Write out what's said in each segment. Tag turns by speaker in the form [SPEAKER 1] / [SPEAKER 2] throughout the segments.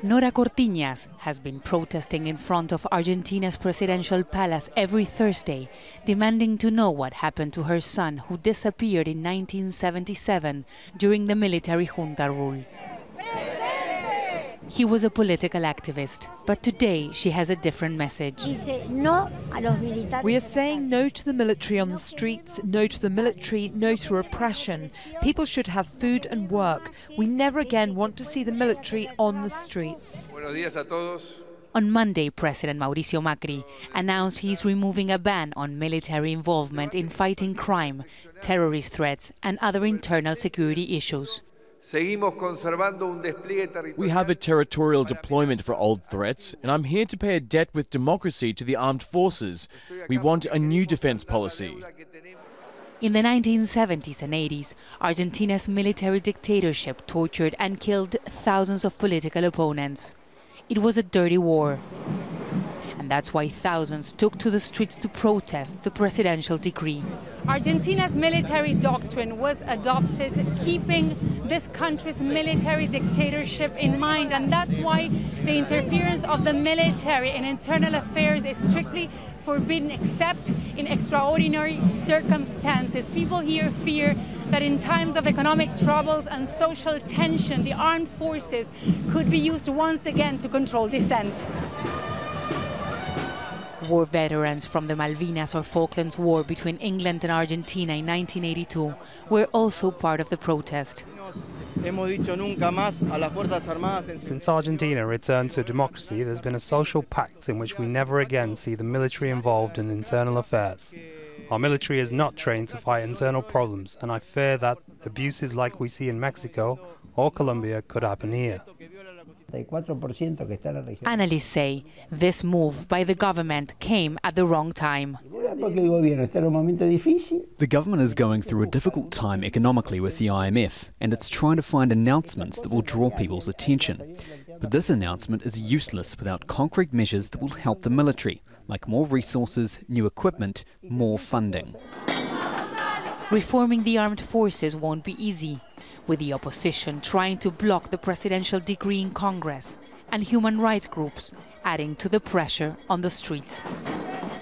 [SPEAKER 1] Nora Cortiñas has been protesting in front of Argentina's presidential palace every Thursday, demanding to know what happened to her son, who disappeared in 1977 during the military junta rule. He was a political activist, but today she has a different message.
[SPEAKER 2] We are saying no to the military on the streets, no to the military, no to repression. People should have food and work. We never again want to see the military on the streets.
[SPEAKER 1] On Monday, President Mauricio Macri announced he's removing a ban on military involvement in fighting crime, terrorist threats, and other internal security issues.
[SPEAKER 3] We have a territorial deployment for old threats, and I'm here to pay a debt with democracy to the armed forces. We want a new defense policy.
[SPEAKER 1] In the 1970s and 80s, Argentina's military dictatorship tortured and killed thousands of political opponents. It was a dirty war. And that's why thousands took to the streets to protest the presidential decree.
[SPEAKER 4] Argentina's military doctrine was adopted, keeping this country's military dictatorship in mind, and that's why the interference of the military in internal affairs is strictly forbidden except in extraordinary circumstances. People here fear that in times of economic troubles and social tension, the armed forces could be used once again to control dissent.
[SPEAKER 1] War veterans from the Malvinas or Falklands War between England and Argentina in 1982 were also part of the protest.
[SPEAKER 5] Since Argentina returned to democracy, there's been a social pact in which we never again see the military involved in internal affairs. Our military is not trained to fight internal problems, and I fear that abuses like we see in Mexico or Colombia could happen here.
[SPEAKER 1] Analysts say this move by the government came at the wrong time.
[SPEAKER 6] The government is going through a difficult time economically with the IMF, and it's trying to find announcements that will draw people's attention. But this announcement is useless without concrete measures that will help the military, like more resources, new equipment, more funding.
[SPEAKER 1] Reforming the armed forces won't be easy, with the opposition trying to block the presidential decree in Congress and human rights groups adding to the pressure on the streets.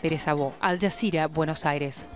[SPEAKER 1] Teresa, Al Jazeera, Buenos Aires.